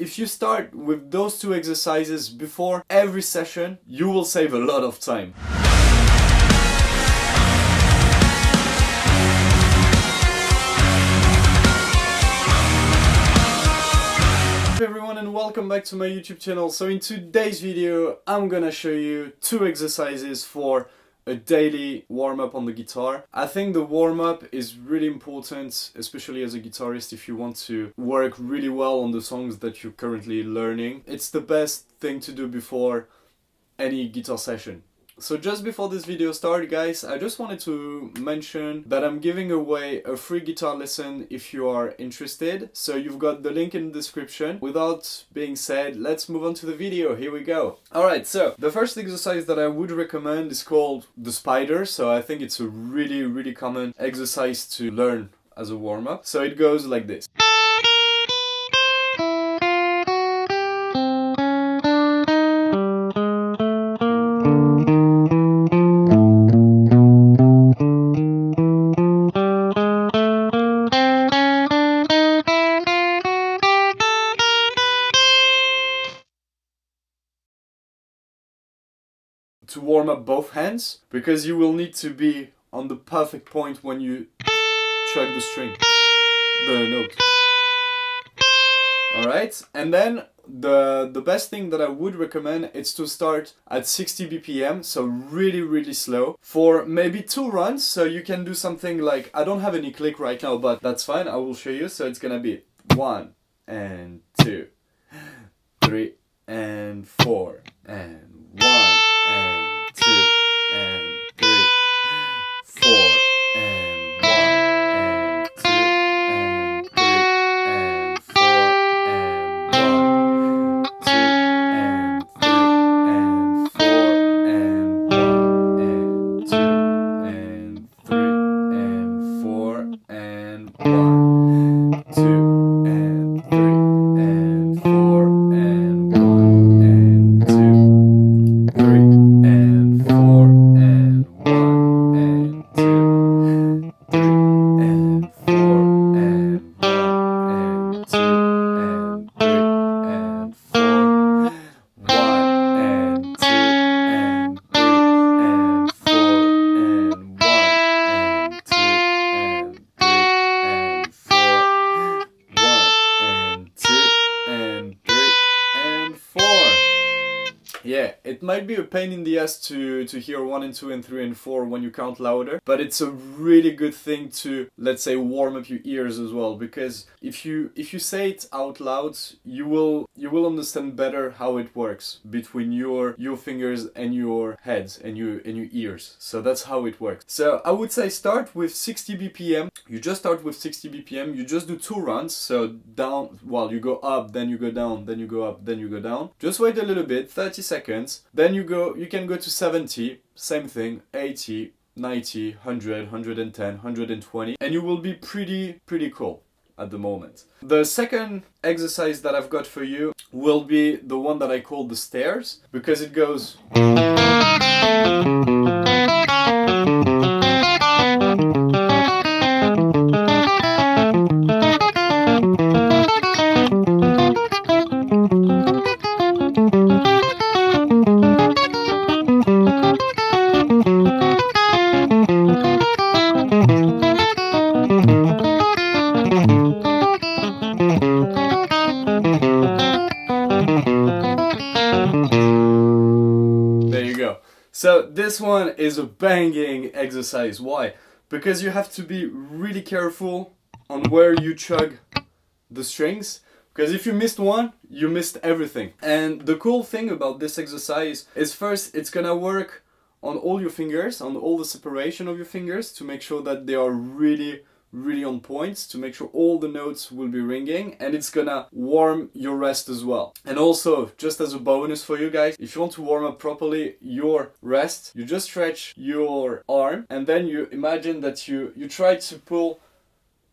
if you start with those two exercises before every session, you will save a lot of time. Hey everyone, and welcome back to my YouTube channel. So in today's video, I'm gonna show you two exercises for a daily warm-up on the guitar. I think the warm-up is really important, especially as a guitarist, if you want to work really well on the songs that you're currently learning. It's the best thing to do before any guitar session. So just before this video starts, guys, I just wanted to mention that I'm giving away a free guitar lesson if you are interested. So you've got the link in the description. Without being said, let's move on to the video. Here we go. Alright, so the first exercise that I would recommend is called the spider. So I think it's a really common exercise to learn as a warm-up. So it goes like this. To warm up both hands, because you will need to be on the perfect point when you chug the string, the note. Alright, and then the best thing that I would recommend is to start at 60 BPM, so really slow, for maybe 2 runs. So you can do something like, I don't have any click right now, but that's fine, I will show you. So it's gonna be 1 and 2, 3 and 4 and 1 and 2 and 3, 4 and 1 and 2 and 3 and 4 and 1, 2 and 3 and 4 and 1 and 2 and 3 and 4 and 1, 2 and 3 and 4 and 1 and 2, 3 and 4 and 1 and 2, 3 and 4 and 1 and 2 and 3 and 4, 1 and 2 and 3 and 4 and 1 and 2 and 3 and 4, 1 and 2 and 3 and 4. Yeah, it might be a pain in the ass to hear 1 and 2 and 3 and 4 when you count louder, but it's a really good thing to, let's say, warm up your ears as well, because if you say it out loud, you will understand better how it works between your fingers and your head and your ears. So that's how it works. So I would say start with 60 BPM. You just start with 60 BPM. You just do 2 runs. So down, well, you go up, then you go down, then you go up, then you go down. Just wait a little bit, 30 seconds. Then you can go to 70, same thing, 80, 90, 100, 110, 120, and you will be pretty cool at the moment. The second exercise that I've got for you will be the one that I call the stairs, because it goes... There you go. So this one is a banging exercise. Why? Because you have to be really careful on where you chug the strings, because if you missed one, you missed everything. And the cool thing about this exercise is, first, it's gonna work on all your fingers, on all the separation of your fingers, to make sure that they are really on point, to make sure all the notes will be ringing, and it's gonna warm your wrist as well. And also, just as a bonus for you guys, if you want to warm up properly your wrist, you just stretch your arm, and then you imagine that you try to pull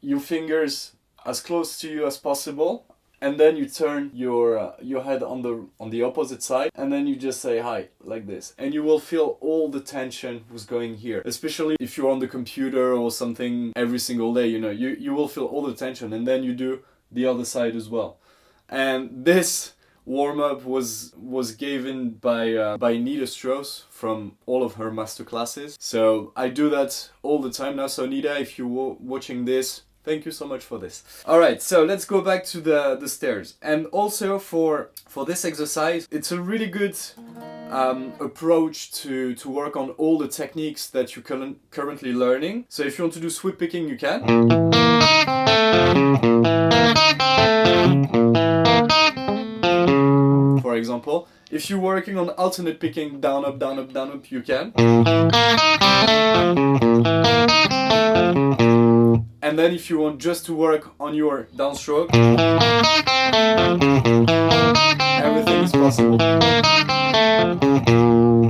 your fingers as close to you as possible, and then you turn your head on the opposite side, and then you just say hi like this, and you will feel all the tension was going here. Especially if you're on the computer or something every single day, you know, you will feel all the tension, and then you do the other side as well. And this warm-up was given by Nita Strauss from all of her master classes. So I do that all the time now. So Nita, if you're watching this, thank you so much for this. Alright, so let's go back to the stairs. And also for this exercise, it's a really good approach to work on all the techniques that you're currently learning. So if you want to do sweep picking, you can. For example, if you're working on alternate picking, down, up, down, up, down, up, you can. And then if you want just to work on your downstroke, everything is possible.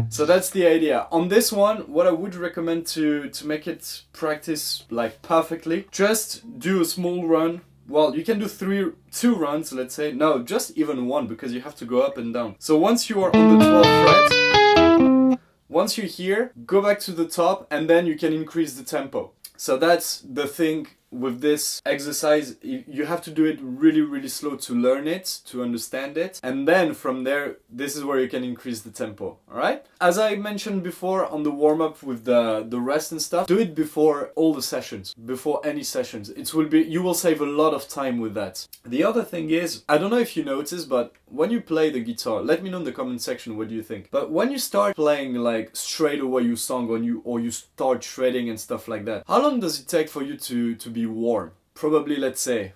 So that's the idea. On this one, what I would recommend to make it practice like perfectly, just do a small run. Well, you can do two runs, let's say. No, just even one, because you have to go up and down. So once you are on the 12th fret, once you're here, go back to the top, and then you can increase the tempo. So that's the thing with this exercise. You have to do it really, really slow to learn it, to understand it. And then from there, this is where you can increase the tempo, alright? As I mentioned before on the warm-up with the rest and stuff, do it before all the sessions, before any sessions. You will save a lot of time with that. The other thing is, I don't know if you notice, but when you play the guitar, let me know in the comment section what do you think. But when you start playing like straight away your song or you start shredding and stuff like that, how long does it take for you to be warm? Probably, let's say,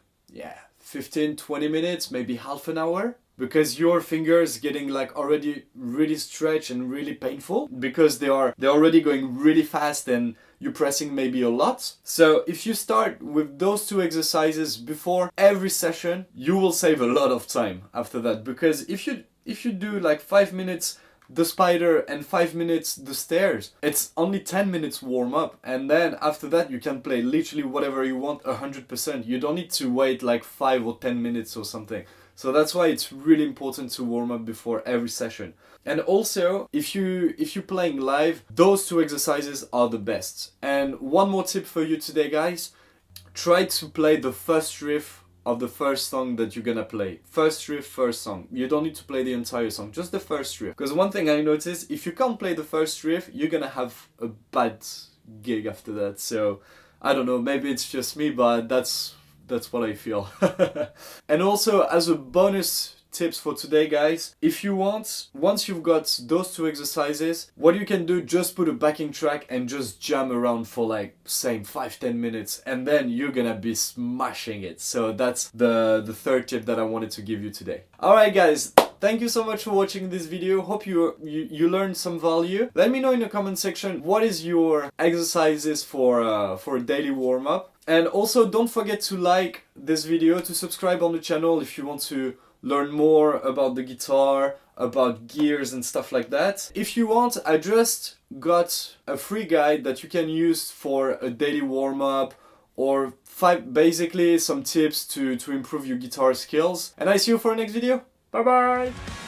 15-20 minutes, maybe half an hour, because your fingers getting like already really stretched and really painful because they're already going really fast and you're pressing maybe a lot. So if you start with those two exercises before every session, you will save a lot of time after that, because if you do like 5 minutes the spider and 5 minutes the stairs, it's only 10 minutes warm up, and then after that you can play literally whatever you want 100%. You don't need to wait like 5 or 10 minutes or something. So that's why it's really important to warm up before every session. And also, if you're playing live, those two exercises are the best. And one more tip for you today, guys: try to play the first riff of the first song that you're gonna play. First riff, first song. You don't need to play the entire song, just the first riff. Because one thing I noticed, if you can't play the first riff, you're gonna have a bad gig after that. So, I don't know, maybe it's just me, but that's what I feel. And also, as a bonus tips for today, guys, if you want, once you've got those two exercises, what you can do, just put a backing track and just jam around for like, say, 5-10 minutes, and then you're gonna be smashing it. So that's the third tip that I wanted to give you today. Alright, guys, thank you so much for watching this video. Hope you learned some value. Let me know in the comment section what is your exercises for a daily warm-up. And also, don't forget to like this video, to subscribe on the channel if you want to learn more about the guitar, about gears and stuff like that. If you want, I just got a free guide that you can use for a daily warm-up, or basically some tips to improve your guitar skills. And I see you for the next video. Bye bye!